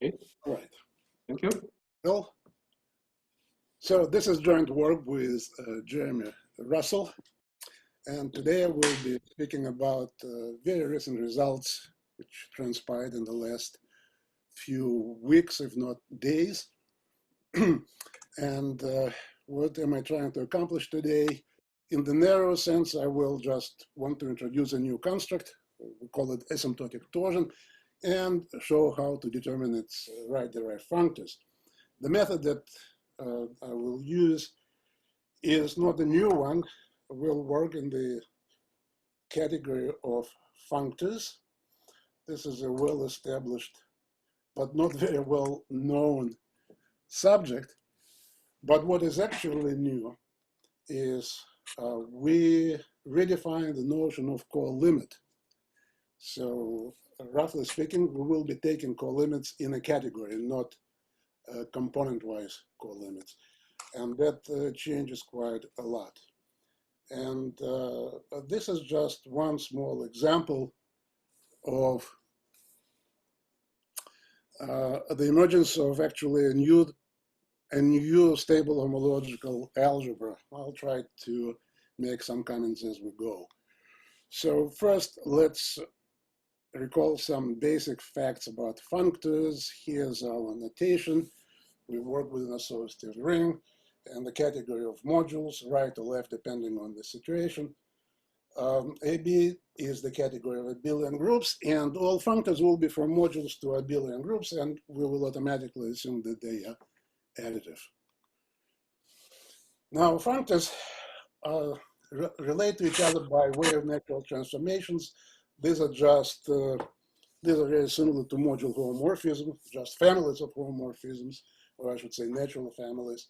Okay. All right. Thank you. Well, so this is joint work with Jeremy Russell, and today I will be speaking about very recent results which transpired in the last few weeks, if not days. And what am I trying to accomplish today? In the narrow sense, I will just want to introduce a new construct. We call it asymptotic torsion, and show how to determine its right-derived functors. The method that I will use is not a new one. It will work in the category of functors. This is a well-established, but not very well-known subject. But what is actually new is we redefine the notion of colimit. So roughly speaking, we will be taking colimits in a category, not component-wise colimits. And that changes quite a lot. And this is just one small example of the emergence of actually a new stable homological algebra. I'll try to make some comments as we go. So first, let's recall some basic facts about functors. Here's our notation. We work with an associative ring and the category of modules, right or left, depending on the situation. AB is the category of abelian groups, and all functors will be from modules to abelian groups, and we will automatically assume that they are additive. Now, functors relate to each other by way of natural transformations. These are just, these are very similar to module homomorphisms, just families of homomorphisms, or I should say natural families.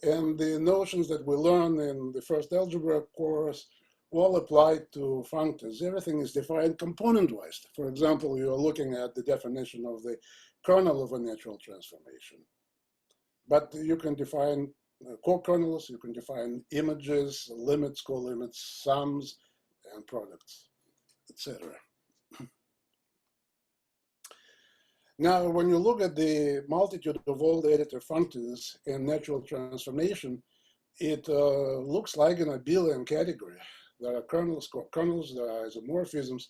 And the notions that we learn in the first algebra course all apply to functors. Everything is defined component-wise. For example, you're looking at the definition of the kernel of a natural transformation. But you can define co-kernels, you can define images, limits, co-limits, sums, and products, etc. Now, when you look at the multitude of all the additive functors in natural transformation, it looks like an abelian category. There are kernels, co-kernels, there are isomorphisms,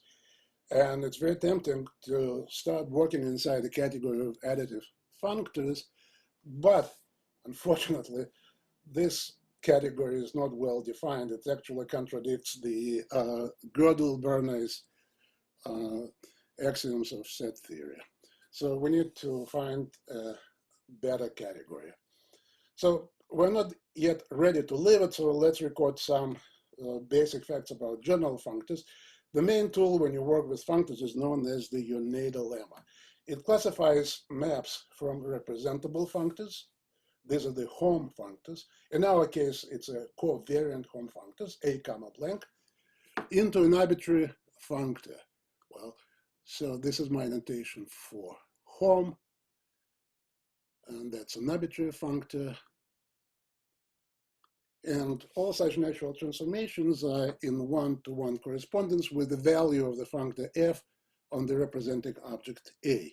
and it's very tempting to start working inside the category of additive functors, but unfortunately, this category is not well defined. It actually contradicts the Gödel-Bernays axioms of set theory. So we need to find a better category. So we're not yet ready to leave it, so let's record some basic facts about general functors. The main tool when you work with functors is known as the YONEDA lemma. It classifies maps from representable functors. These are the home functors. In our case, it's a covariant home functors, A comma blank, into an arbitrary functor. Well, so this is my notation for home, and that's an arbitrary functor. And all such natural transformations are in one-to-one correspondence with the value of the functor f on the representing object A.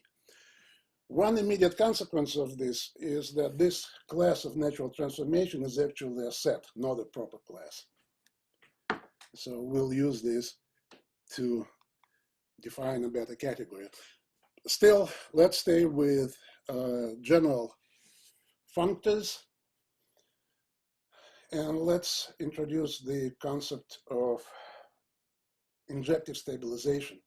One immediate consequence of this is that this class of natural transformation is actually a set, not a proper class. So we'll use this to define a better category. Still, let's stay with general functors. And let's introduce the concept of injective stabilization.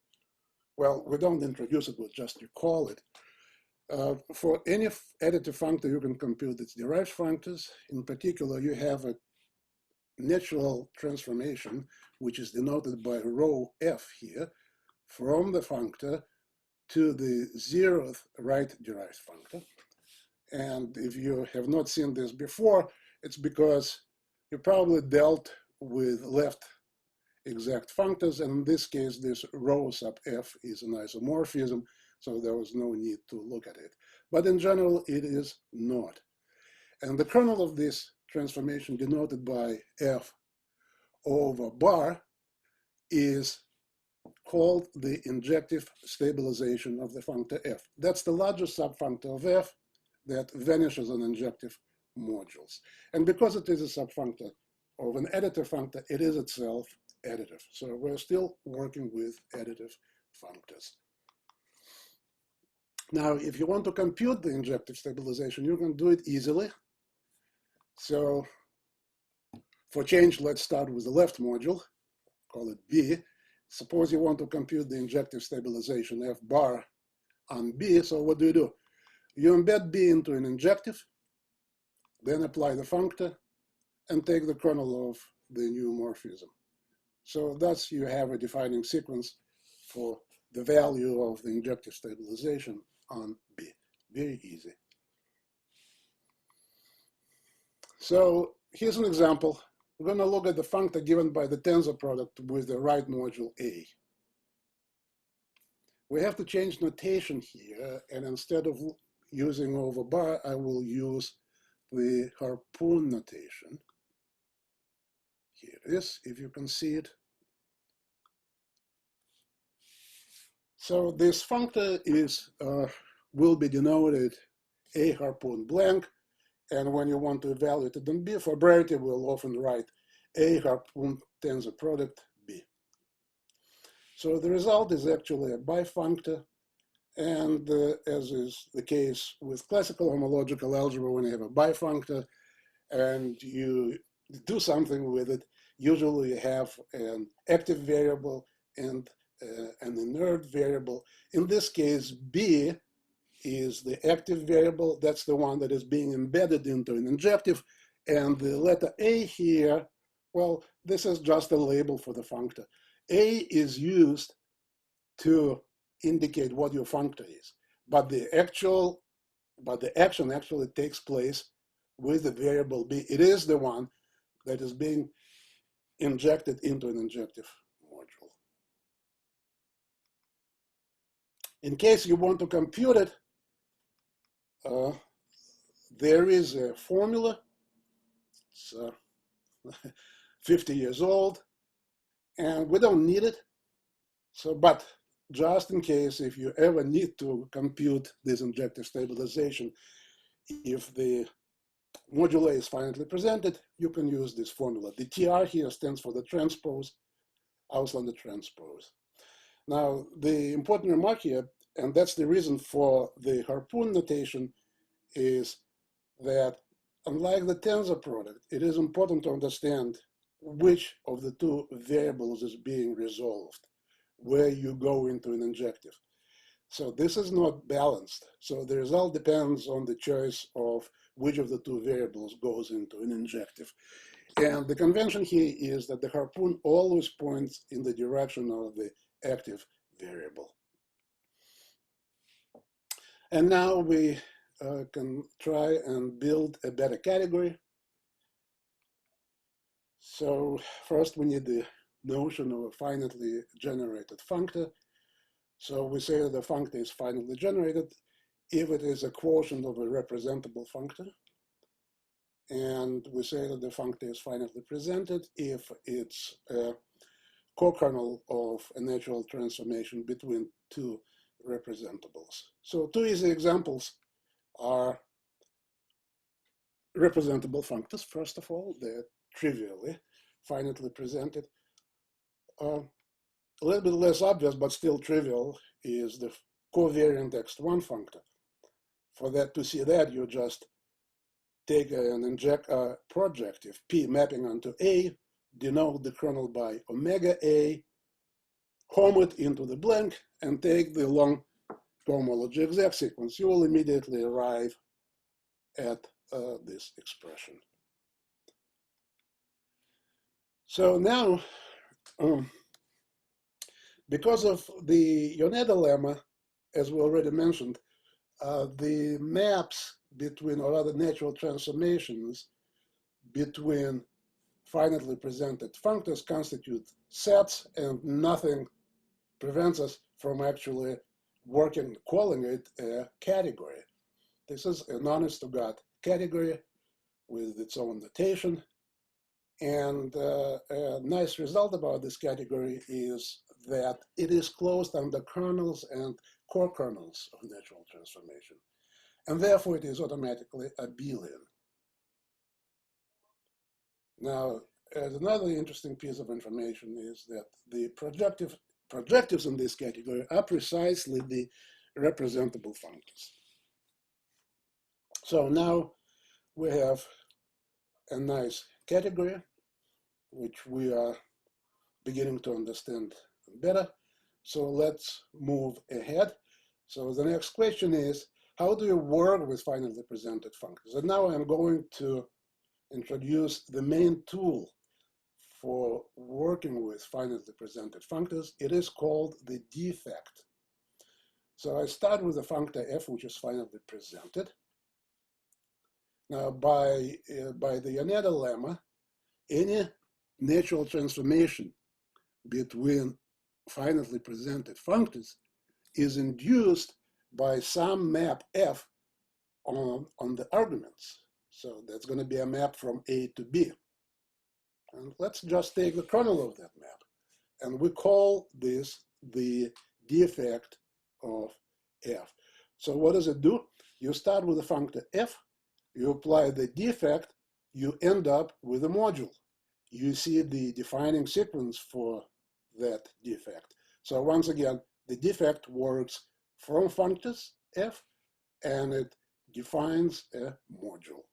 Well, we don't introduce it, we just recall it. For any additive functor, you can compute its derived functors. In particular, you have a natural transformation, which is denoted by rho f here, from the functor to the zeroth right-derived functor. And if you have not seen this before, it's because you probably dealt with left exact functors, and in this case, this rho sub f is an isomorphism, so there was no need to look at it. But in general, it is not. And the kernel of this transformation, denoted by f over bar, is called the injective stabilization of the functor f. That's the largest subfunctor of f that vanishes on injective modules. And because it is a subfunctor of an additive functor, it is itself additive. So we're still working with additive functors. Now, if you want to compute the injective stabilization, you can do it easily. So for change, let's start with the left module, call it B. Suppose you want to compute the injective stabilization F bar on B. So what do? You embed B into an injective, then apply the functor, and take the kernel of the new morphism. So thus you have a defining sequence for the value of the injective stabilization on B. Very easy. So here's an example. We're going to look at the functor given by the tensor product with the right module A. We have to change notation here, and instead of using over bar, I will use the harpoon notation. Here it is, if you can see it. So this functor is will be denoted A harpoon blank, and when you want to evaluate it on B, for brevity, we'll often write A harpoon tensor product B. So the result is actually a bifunctor, and as is the case with classical homological algebra, when you have a bifunctor and you do something with it, usually you have an active variable and an inert variable. In this case, B is the active variable. That's the one that is being embedded into an injective. And the letter A here, well, this is just a label for the functor. A is used to indicate what your functor is. But the action actually takes place with the variable B. It is the one that is being injected into an injective module. In case you want to compute it, there is a formula. It's 50 years old, and we don't need it. So, but just in case, if you ever need to compute this injective stabilization, if the module A is finitely presented, you can use this formula. The TR here stands for the transpose, Auslander transpose. Now, the important remark here, and that's the reason for the harpoon notation, is that unlike the tensor product, it is important to understand which of the two variables is being resolved, where you go into an injective. So this is not balanced. So the result depends on the choice of which of the two variables goes into an injective. And the convention here is that the harpoon always points in the direction of the active variable. And now we can try and build a better category. So first we need the notion of a finitely generated functor. So we say that the functor is finitely generated if it is a quotient of a representable functor. And we say that the functor is finitely presented if it's a co-kernel of a natural transformation between two representables. So two easy examples are representable functors. First of all, they're trivially finitely presented. A little bit less obvious, but still trivial, is the covariant x1 functor. For that, to see that, you just take an projective P mapping onto A, denote the kernel by omega A, home it into the blank, and take the long cohomology exact sequence. You will immediately arrive at this expression. So now, because of the YONEDA lemma, as we already mentioned, the maps between, or rather natural transformations between finitely presented functors constitute sets, and nothing prevents us from actually calling it a category. This is an honest-to-God category with its own notation. And a nice result about this category is that it is closed under kernels and co-kernels of natural transformation. And therefore, it is automatically abelian. Now, another interesting piece of information is that the projectives in this category are precisely the representable functors. So now we have a nice category, which we are beginning to understand better. So let's move ahead. So the next question is, how do you work with finally presented functors? And now I'm going to introduce the main tool for working with finally presented functors. It is called the DEFECT. So I start with the functor f, which is finally presented. Now, by the YONEDA lemma, any natural transformation between finitely presented functors is induced by some map f on the arguments. So that's going to be a map from A to B. And let's just take the kernel of that map. And we call this the defect of f. So what does it do? You start with the functor f, you apply the defect, you end up with a module. You see the defining sequence for that defect. So once again, the defect works from functors f, and it defines a module.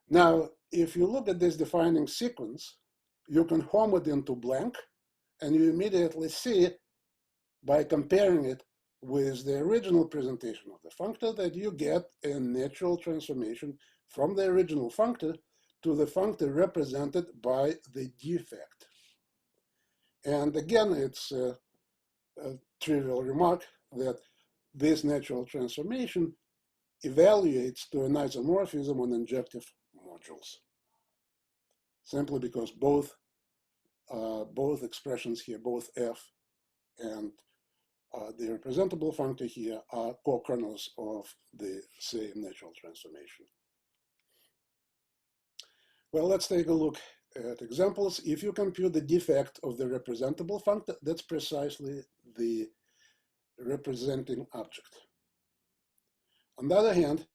Now, if you look at this defining sequence, you can home it into blank, and you immediately see, by comparing it with the original presentation of the functor, that you get a natural transformation from the original functor to the functor represented by the defect. And again, it's a trivial remark that this natural transformation evaluates to an isomorphism on injective modules, simply because both expressions here, both f and the representable functor here, are co-kernels of the same natural transformation. Well, let's take a look at examples. If you compute the defect of the representable functor, that's precisely the representing object. On the other hand,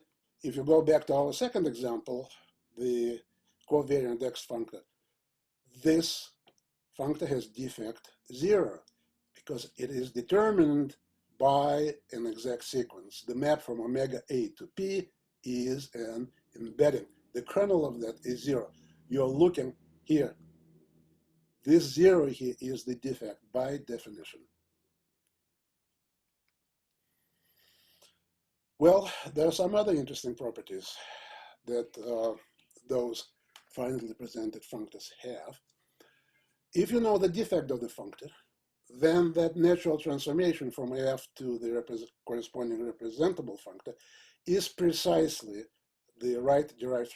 if you go back to our second example, the covariant x functor, this functor has defect 0 because it is determined by an exact sequence. The map from omega A to P is an embedding. The kernel of that is 0. You're looking here. This 0 here is the defect by definition. Well, there are some other interesting properties that those finally presented functors have. If you know the defect of the functor, then that natural transformation from f to the corresponding representable functor is precisely the right-derived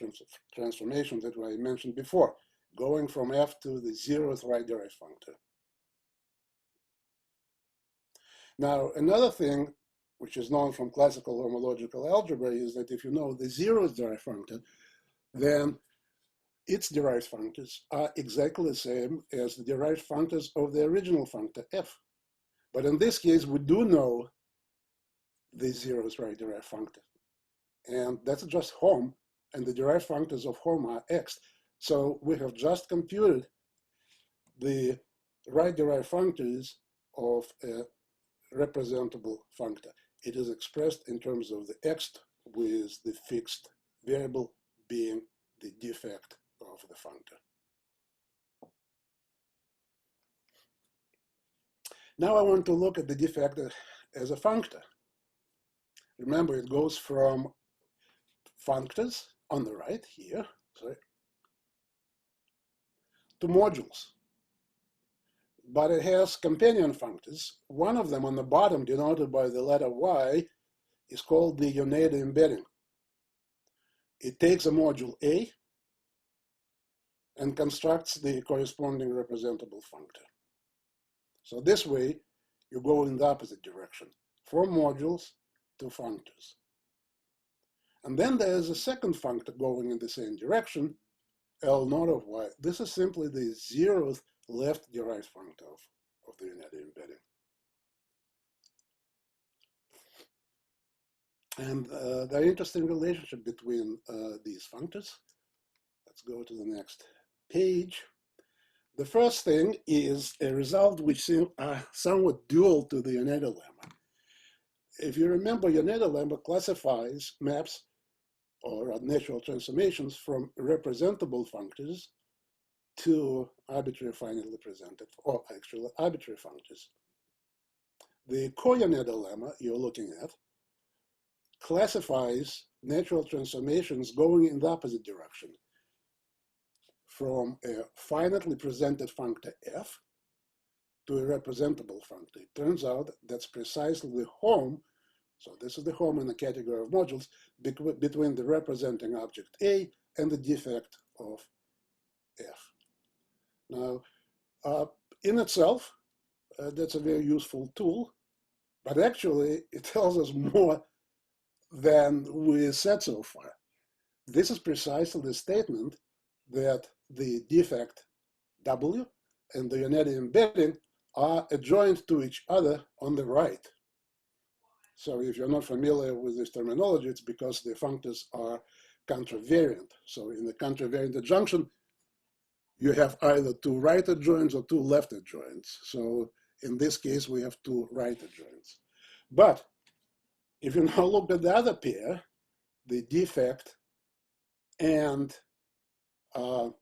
transformation that I mentioned before, going from f to the 0th right-derived functor. Now, another thing which is known from classical homological algebra is that if you know the 0th derived functor, then its derived functors are exactly the same as the derived functors of the original functor f. But in this case, we do know the 0th right derived functor. And that's just home, and the derived functors of home are x. So we have just computed the right derived functors of a representable functor. It is expressed in terms of the x with the fixed variable being the defect of the functor. Now I want to look at the defect as a functor. Remember, it goes from functors on the right here, to modules. But it has companion functors. One of them on the bottom, denoted by the letter y, is called the YONEDA embedding. It takes a module A and constructs the corresponding representable functor. So this way, you go in the opposite direction, from modules to functors. And then there's a second functor going in the same direction, L0 of y. This is simply the 0th left-derived functor of the YONEDA embedding. And there are interesting relationship between these functors. Let's go to the next page. The first thing is a result which seems somewhat dual to the YONEDA lemma. If you remember, YONEDA lemma classifies maps or natural transformations from representable functors to arbitrary finitely presented, or actually arbitrary functors. The co-YONEDA lemma you're looking at classifies natural transformations going in the opposite direction, from a finitely presented functor f to a representable functor. It turns out that's precisely the home, so this is the home in the category of modules between the representing object A and the defect of f. Now, in itself, that's a very useful tool, but actually it tells us more than we said so far. This is precisely the statement that the defect W and the YONEDA embedding are adjoined to each other on the right. So if you're not familiar with this terminology, it's because the functors are contravariant. So in the contravariant adjunction, you have either two right adjoints or two left adjoints. So in this case, we have two right adjoints. But if you now look at the other pair, the defect and the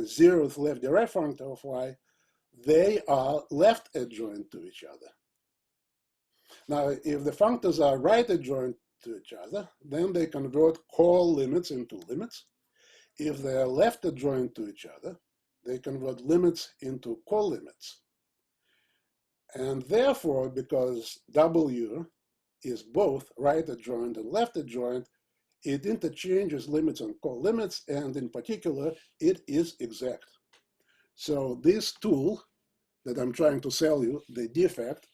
zeroth left-derived functor of y, they are left adjoint to each other. Now, if the functors are right adjoint to each other, then they convert co-limits into limits. If they are left adjoint to each other, they convert limits into co-limits. And therefore, because W is both right adjoint and left adjoint, it interchanges limits and co-limits, and in particular, it is exact. So this tool that I'm trying to sell you, the defect,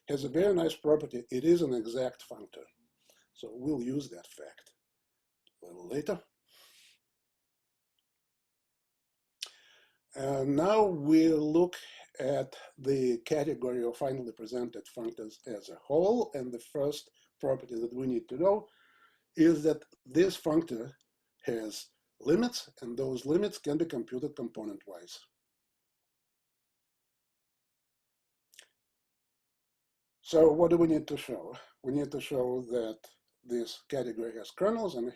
has a very nice property. It is an exact functor. So we'll use that fact a little later. And now we'll look at the category of finally presented functors as a whole. And the first property that we need to know is that this functor has limits, and those limits can be computed component-wise. So what do we need to show? We need to show that this category has kernels and it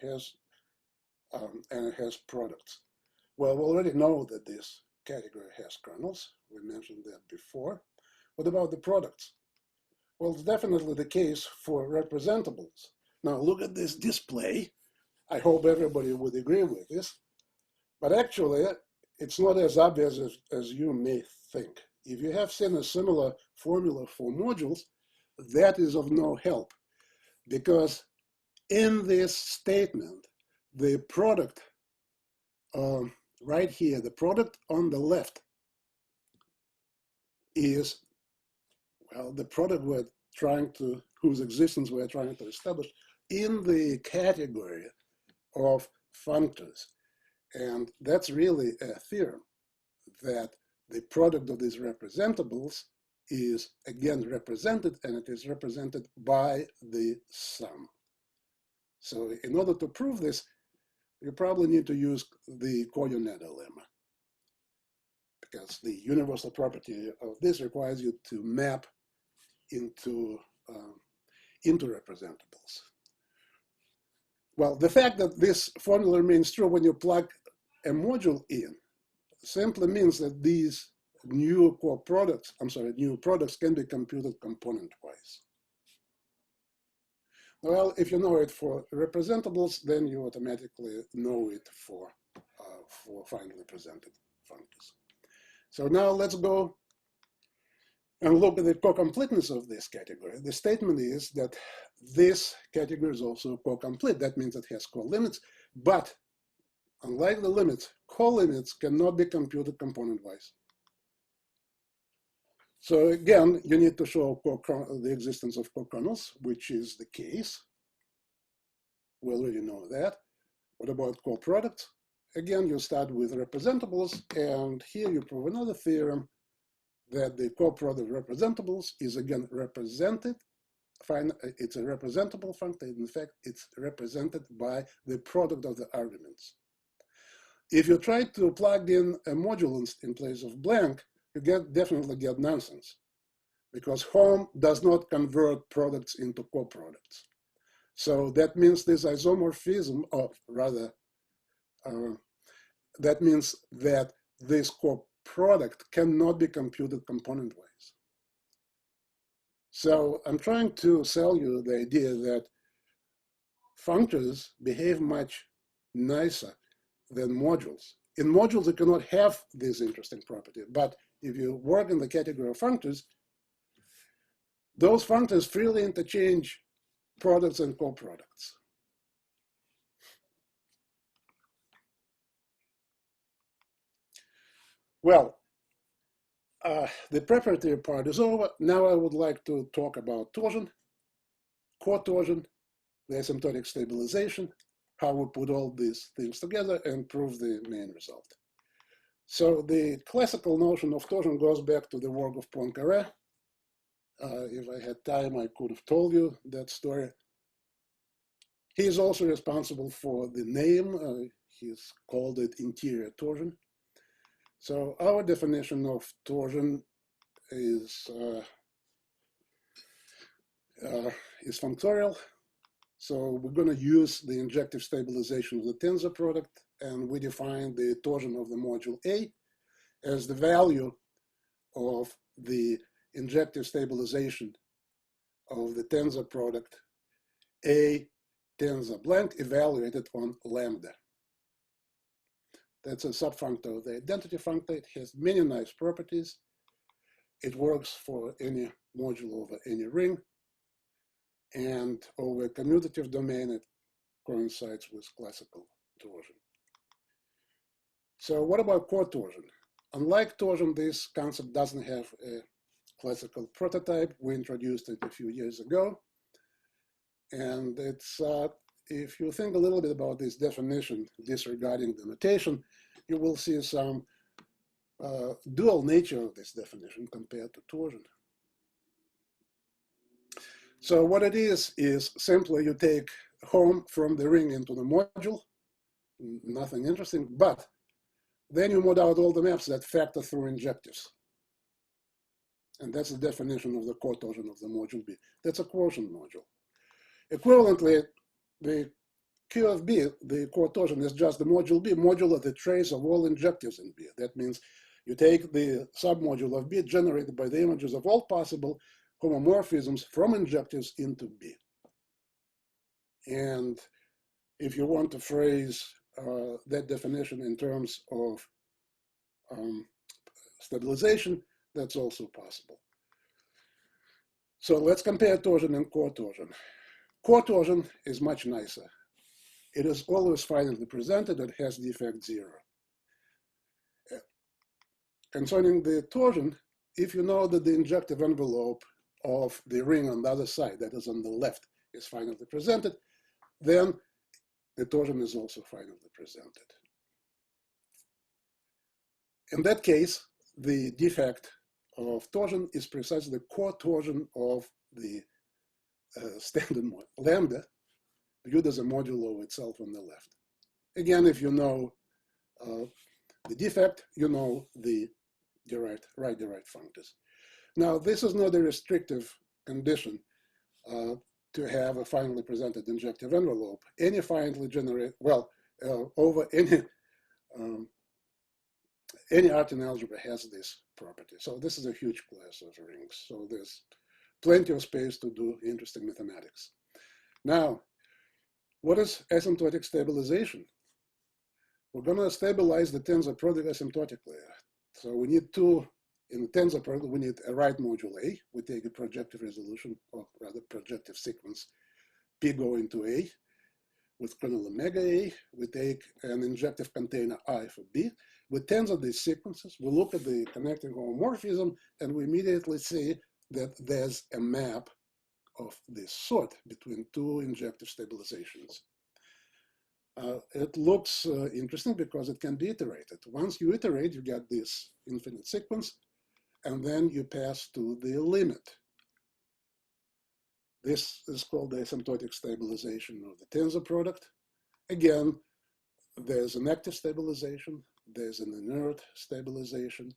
has products. Well, we already know that this category has kernels. We mentioned that before. What about the products? Well, it's definitely the case for representables. Now look at this display. I hope everybody would agree with this. But actually, it's not as obvious as you may think. If you have seen a similar formula for modules, that is of no help, because in this statement, the product right here, the product on the left is, well, the product whose existence we're trying to establish in the category of functors. And that's really a theorem, that the product of these representables is again represented, and it is represented by the sum. So in order to prove this, you probably need to use the co-YONEDA lemma, because the universal property of this requires you to map into representables. Well, the fact that this formula remains true when you plug a module in simply means that these new products can be computed component-wise. Well, if you know it for representables, then you automatically know it for finally presented functors. So now let's go and look at the co-completeness of this category. The statement is that this category is also co-complete. That means it has co-limits, but unlike the limits, co-limits cannot be computed component-wise. So again, you need to show the existence of co-kernels, which is the case. We already know that. What about co-products? again, you start with representables, and here you prove another theorem that the coproduct of representables is again represented. It's a representable function. In fact, it's represented by the product of the arguments. If you try to plug in a modulus in place of blank, you definitely get nonsense, because home does not convert products into coproducts. So that means this isomorphism, or rather, that means that this coproduct cannot be computed component-wise. So I'm trying to sell you the idea that functors behave much nicer than modules. In modules, you cannot have this interesting property, but if you work in the category of functors, those functors freely interchange products and coproducts. Well, the preparatory part is over. Now I would like to talk about torsion, cotorsion, the asymptotic stabilization, how we put all these things together and prove the main result. So the classical notion of torsion goes back to the work of Poincaré. If I had time, I could have told you that story. He is also responsible for the name. He's called it interior torsion. So our definition of torsion is functorial. So we're going to use the injective stabilization of the tensor product, and we define the torsion of the module A as the value of the injective stabilization of the tensor product A tensor blank evaluated on lambda. That's a subfunctor of the identity functor. It has many nice properties. It works for any module over any ring. And over a commutative domain, it coincides with classical torsion. So what about cotorsion? Unlike torsion, this concept doesn't have a classical prototype. We introduced it a few years ago. And it's, if you think a little bit about this definition, disregarding the notation, you will see some dual nature of this definition compared to torsion. So what it is simply you take home from the ring into the module, nothing interesting, but then you mod out all the maps that factor through injectives. And that's the definition of the cotorsion of the module B. That's a quotient module. Equivalently, the Q of B, the cotorsion, is just the module B, modulo the trace of all injectives in B. That means you take the submodule of B generated by the images of all possible homomorphisms from injectives into B. And if you want to phrase that definition in terms of stabilization, that's also possible. So let's compare torsion and cotorsion. Cotorsion is much nicer. It is always finally presented. It has defect 0. Concerning the torsion, if you know that the injective envelope of the ring on the other side, that is on the left, is finally presented, then the torsion is also finally presented. In that case, the defect of torsion is precisely the cotorsion of the standard lambda, viewed as a modulo itself on the left. Again, if you know the defect, you know the right-derived functors. Now, this is not a restrictive condition to have a finally presented injective envelope. Any finally generated, well, over any art in algebra has this property. So this is a huge class of rings. So there's plenty of space to do interesting mathematics. Now, what is asymptotic stabilization? We're going to stabilize the tensor product asymptotically. So we need two, in the tensor product, we need a right module A. We take a projective resolution, or rather projective sequence, P going to A. With kernel omega A, we take an injective container I for B. We tensor these sequences. We look at the connecting homomorphism, and we immediately see that there's a map of this sort between two injective stabilizations. It looks interesting because it can be iterated. Once you iterate, you get this infinite sequence, and then you pass to the limit. This is called the asymptotic stabilization of the tensor product. Again, there's an active stabilization, there's an inert stabilization.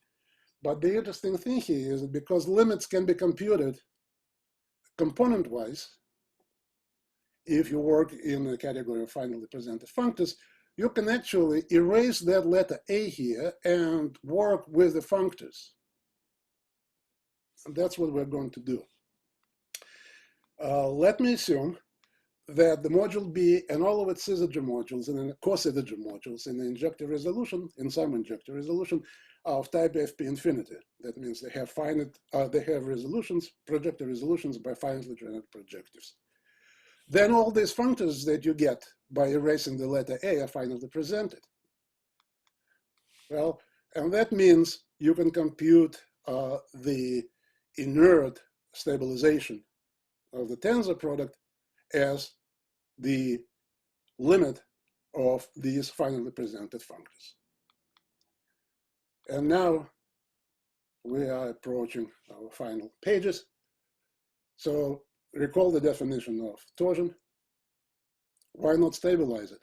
But the interesting thing here is that because limits can be computed component-wise, if you work in a category of finally presented functors, you can actually erase that letter A here and work with the functors. And that's what we're going to do. Let me assume that the module B and all of its syzygy modules and the co-syzygy modules in the injective resolution, in some injective resolution, are of type FP infinity. That means they have resolutions, projective resolutions by finitely generated projectives. Then all these functors that you get by erasing the letter A are finally presented. Well, and that means you can compute the inert stabilization of the tensor product as the limit of these finally presented functors. And now we are approaching our final pages. So recall the definition of torsion. Why not stabilize it?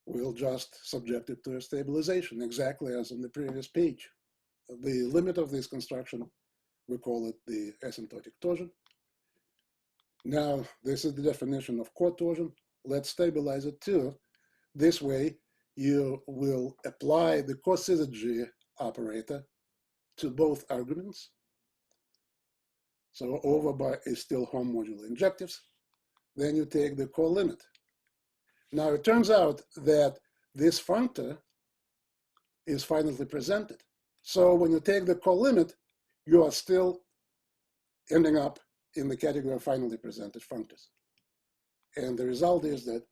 We'll just subject it to a stabilization, exactly as on the previous page. The limit of this construction, we call it the asymptotic torsion. Now, this is the definition of cotorsion. Let's stabilize it too. This way, you will apply the co-syzygy operator to both arguments. So over by is still home modular injectives. Then you take the co-limit. Now it turns out that this functor is finitely presented. So when you take the co-limit, you are still ending up in the category of finally presented functors. And the result is that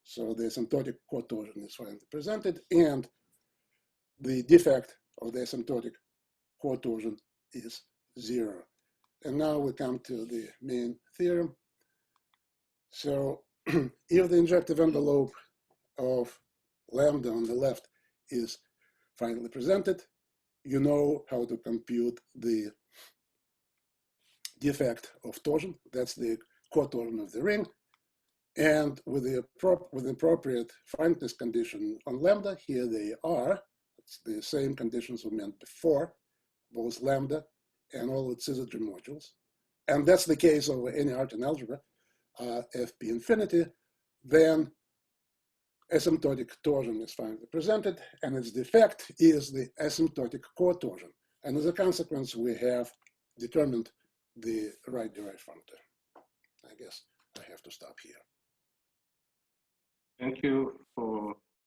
so the asymptotic cotorsion is finally presented, and the defect of the asymptotic cotorsion is 0. And now we come to the main theorem. So if the injective envelope of lambda on the left is finally presented, you know how to compute the defect of torsion. That's the cotorsion of the ring. And with the appropriate finiteness condition on lambda, here they are. It's the same conditions we meant before, both lambda and all its syzygy modules. And that's the case over any Artin algebra, FP infinity. Then asymptotic torsion is finally presented, and its defect is the asymptotic cotorsion. And as a consequence, we have determined the right-derived functor. I guess I have to stop here. Thank you.